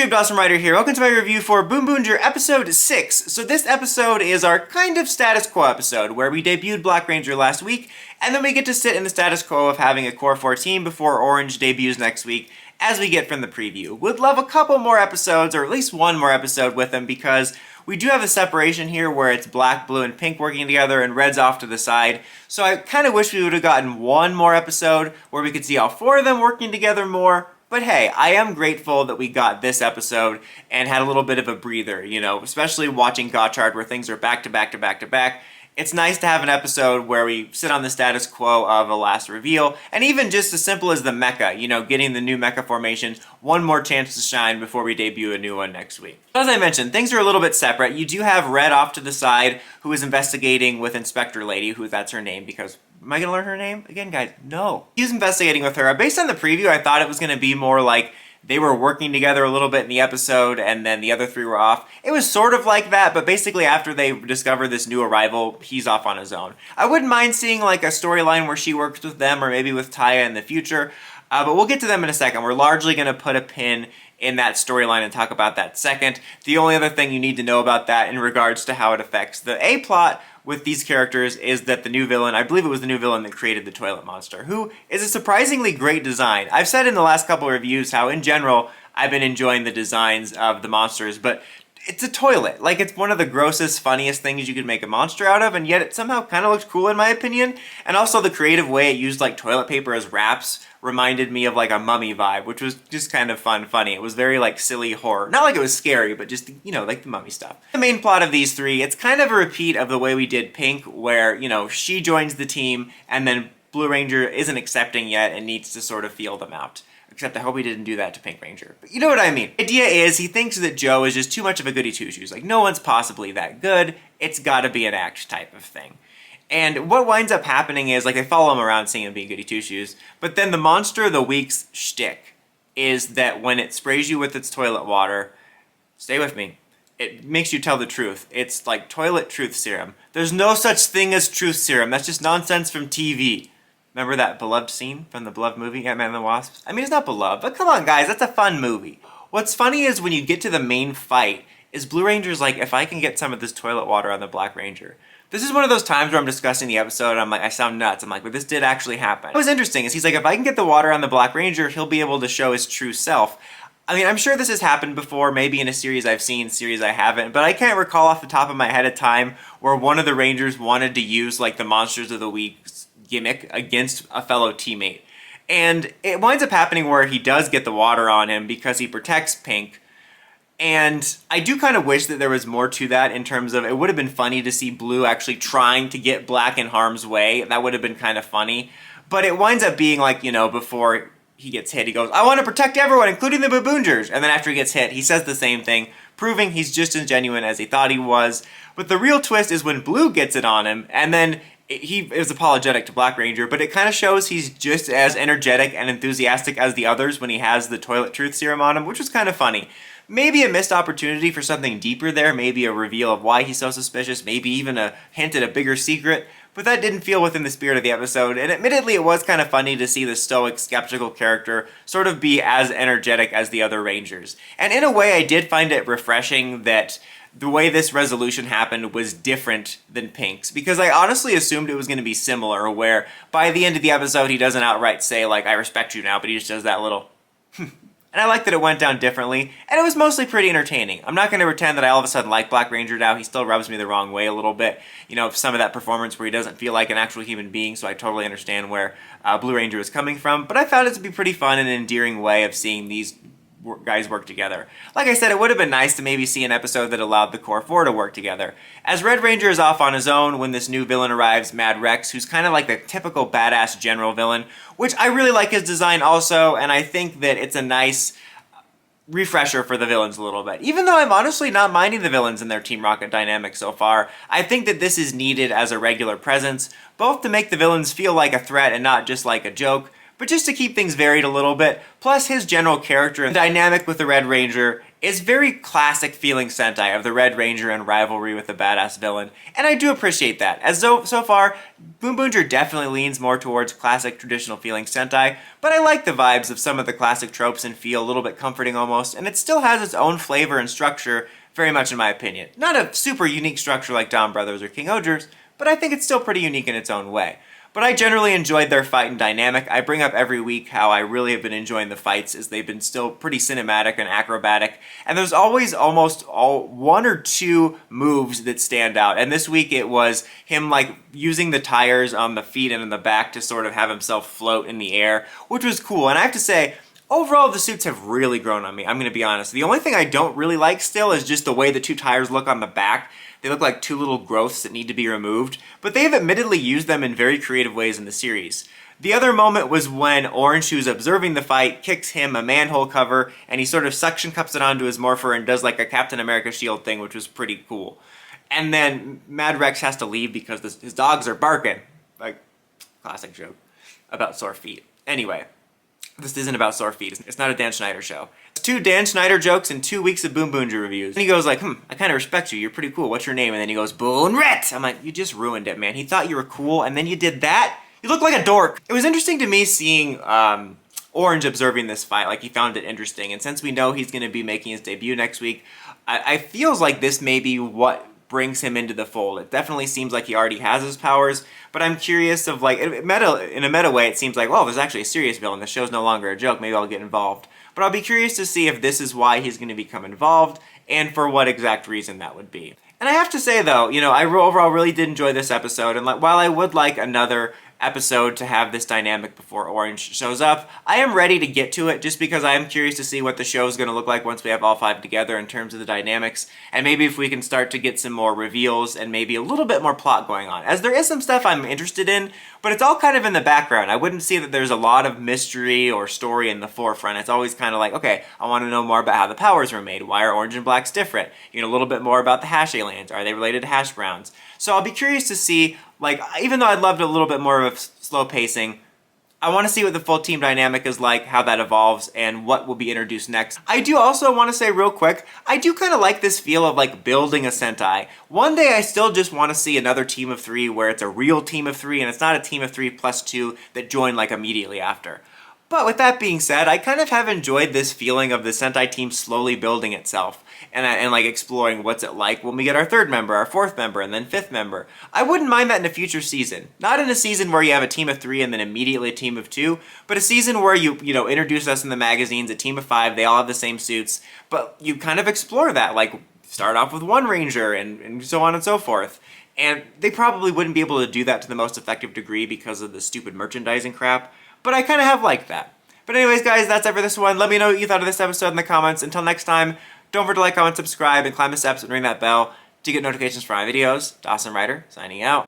YouTube, Dawson Ryder here. Welcome to my review for BoonBooger episode 6. So this episode is our kind of status quo episode, where we debuted Black Ranger last week, and then we get to sit in the status quo of having a Core 4 team before Orange debuts next week, as we get from the preview. Would love a couple more episodes, or at least one more episode with them, because we do have a separation here where it's black, blue, and pink working together, and red's off to the side. So I kind of wish we would have gotten one more episode where we could see all four of them working together more. But hey, I am grateful that we got this episode and had a little bit of a breather, you know, especially watching Gotchard where things are back to back to back to back. It's nice to have an episode where we sit on the status quo of a last reveal, and even just as simple as the mecha, you know, getting the new mecha formation, one more chance to shine before we debut a new one next week. As I mentioned, things are a little bit separate. You do have Red off to the side, who is investigating with Inspector Lady, who that's her name, because am I going to learn her name? Again, guys, no. He's investigating with her. Based on the preview, I thought it was going to be more like they were working together a little bit in the episode, and then the other three were off. It was sort of like that, but basically after they discover this new arrival, he's off on his own. I wouldn't mind seeing like a storyline where she works with them, or maybe with Taiya in the future, but we'll get to them in a second. We're largely going to put a pin in that storyline and talk about that second. The only other thing you need to know about that in regards to how it affects the A-plot with these characters is that the new villain, I believe it was the new villain that created the toilet monster, who is a surprisingly great design. I've said in the last couple of reviews how in general I've been enjoying the designs of the monsters, but it's a toilet. Like, it's one of the grossest, funniest things you could make a monster out of, and yet it somehow kind of looked cool in my opinion. And also the creative way it used like toilet paper as wraps reminded me of like a Mummy vibe, which was just kind of funny. It was very like silly horror. Not like it was scary, but just, you know, like the Mummy stuff. The main plot of these three, it's kind of a repeat of the way we did Pink, where, you know, she joins the team and then Blue Ranger isn't accepting yet and needs to sort of feel them out. Except I hope he didn't do that to Pink Ranger. But you know what I mean. The idea is he thinks that Joe is just too much of a goody two-shoes. Like, no one's possibly that good. It's gotta be an act type of thing. And what winds up happening is, like, they follow him around seeing him being goody two-shoes, but then the monster of the week's shtick is that when it sprays you with its toilet water, stay with me, it makes you tell the truth. It's like toilet truth serum. There's no such thing as truth serum. That's just nonsense from TV. Remember that beloved scene from the beloved movie, Ant-Man and the Wasp? I mean, it's not beloved, but come on, guys, that's a fun movie. What's funny is when you get to the main fight, is Blue Ranger's like, if I can get some of this toilet water on the Black Ranger. This is one of those times where I'm discussing the episode and I'm like, I sound nuts. I'm like, but this did actually happen. What was interesting is he's like, if I can get the water on the Black Ranger, he'll be able to show his true self. I mean, I'm sure this has happened before, maybe in a series I've seen, series I haven't, but I can't recall off the top of my head a time where one of the Rangers wanted to use like the Monsters of the Week's gimmick against a fellow teammate. And it winds up happening where he does get the water on him because he protects Pink. And I do kind of wish that there was more to that in terms of it would have been funny to see Blue actually trying to get Black in harm's way. That would have been kind of funny. But it winds up being like, you know, before he gets hit, he goes, I want to protect everyone, including the BoonBoomgers. And then after he gets hit, he says the same thing, proving he's just as genuine as he thought he was. But the real twist is when Blue gets it on him, and then he is apologetic to Black Ranger, but it kind of shows he's just as energetic and enthusiastic as the others when he has the toilet truth serum on him, which was kind of funny. Maybe a missed opportunity for something deeper there, maybe a reveal of why he's so suspicious, maybe even a hint at a bigger secret, but that didn't feel within the spirit of the episode, and admittedly it was kind of funny to see the stoic, skeptical character sort of be as energetic as the other Rangers. And in a way, I did find it refreshing that the way this resolution happened was different than Pink's, because I honestly assumed it was going to be similar, where by the end of the episode he doesn't outright say, like, I respect you now, but he just does that little And I like that it went down differently, and it was mostly pretty entertaining. I'm not going to pretend that I all of a sudden like Black Ranger now. He still rubs me the wrong way a little bit. You know, some of that performance where he doesn't feel like an actual human being, so I totally understand where Blue Ranger is coming from. But I found it to be pretty fun and an endearing way of seeing these guys work together. Like I said, it would have been nice to maybe see an episode that allowed the Core 4 to work together. As Red Ranger is off on his own when this new villain arrives, Mad Rex, who's kind of like the typical badass general villain, which I really like his design also, and I think that it's a nice refresher for the villains a little bit. Even though I'm honestly not minding the villains in their Team Rocket dynamic so far, I think that this is needed as a regular presence, both to make the villains feel like a threat and not just like a joke, but just to keep things varied a little bit. Plus, his general character and dynamic with the Red Ranger is very classic feeling Sentai of the Red Ranger and rivalry with the badass villain, and I do appreciate that. As so far, BoonBooger definitely leans more towards classic traditional feeling Sentai, but I like the vibes of some of the classic tropes and feel a little bit comforting almost, and it still has its own flavor and structure, very much in my opinion. Not a super unique structure like Dawn Brothers or King Oger's, but I think it's still pretty unique in its own way. But I generally enjoyed their fight and dynamic. I bring up every week how I really have been enjoying the fights as they've been still pretty cinematic and acrobatic. And there's always almost one or two moves that stand out. And this week it was him like using the tires on the feet and in the back to sort of have himself float in the air, which was cool. And I have to say, overall, the suits have really grown on me. I'm going to be honest. The only thing I don't really like still is just the way the two tires look on the back. They look like two little growths that need to be removed, but they have admittedly used them in very creative ways in the series. The other moment was when Orange, who's observing the fight, kicks him a manhole cover, and he sort of suction cups it onto his morpher and does like a Captain America shield thing, which was pretty cool. And then Mad Rex has to leave because his dogs are barking. Like, classic joke about sore feet. Anyway, this isn't about sore feet. It's not a Dan Schneider show. It's 2 Dan Schneider jokes in 2 weeks of BoonBooger reviews. And he goes like, I kind of respect you. You're pretty cool. What's your name? And then he goes, Boonret. I'm like, you just ruined it, man. He thought you were cool, and then you did that? You look like a dork. It was interesting to me seeing Orange observing this fight. Like, he found it interesting. And since we know he's going to be making his debut next week, I feels like this may be what brings him into the fold. It definitely seems like he already has his powers, but I'm curious of like, in a meta way, it seems like, well, there's actually a serious villain. The show's no longer a joke. Maybe I'll get involved. But I'll be curious to see if this is why he's going to become involved and for what exact reason that would be. And I have to say though, you know, I overall really did enjoy this episode, and like, while I would like another episode to have this dynamic before Orange shows up, I am ready to get to it just because I am curious to see what the show is going to look like once we have all 5 together in terms of the dynamics, and maybe if we can start to get some more reveals and maybe a little bit more plot going on, as there is some stuff I'm interested in, but it's all kind of in the background. I wouldn't see that there's a lot of mystery or story in the forefront. It's always kind of like, okay, I want to know more about how the powers were made. Why are Orange and Blacks different? You know, a little bit more about the Hash aliens. Are they related to Hash Browns? So I'll be curious to see, like, even though I'd loved a little bit more of slow pacing, I want to see what the full team dynamic is like, how that evolves, and what will be introduced next. I do also want to say real quick, I do kind of like this feel of like building a Sentai. One day I still just want to see another team of 3 where it's a real team of 3 and it's not a team of 3 plus 2 that join like immediately after. But with that being said, I kind of have enjoyed this feeling of the Sentai team slowly building itself and like exploring what's it like when we get our 3rd member, our 4th member, and then 5th member. I wouldn't mind that in a future season. Not in a season where you have a team of 3 and then immediately a team of 2, but a season where you introduce us in the magazines, a team of 5, they all have the same suits, but you kind of explore that, like start off with one Ranger and so on and so forth. And they probably wouldn't be able to do that to the most effective degree because of the stupid merchandising crap, but I kind of have liked that. But anyways, guys, that's it for this one. Let me know what you thought of this episode in the comments. Until next time, don't forget to like, comment, subscribe, and climb the steps and ring that bell to get notifications for my videos. Dawson Ryder, signing out.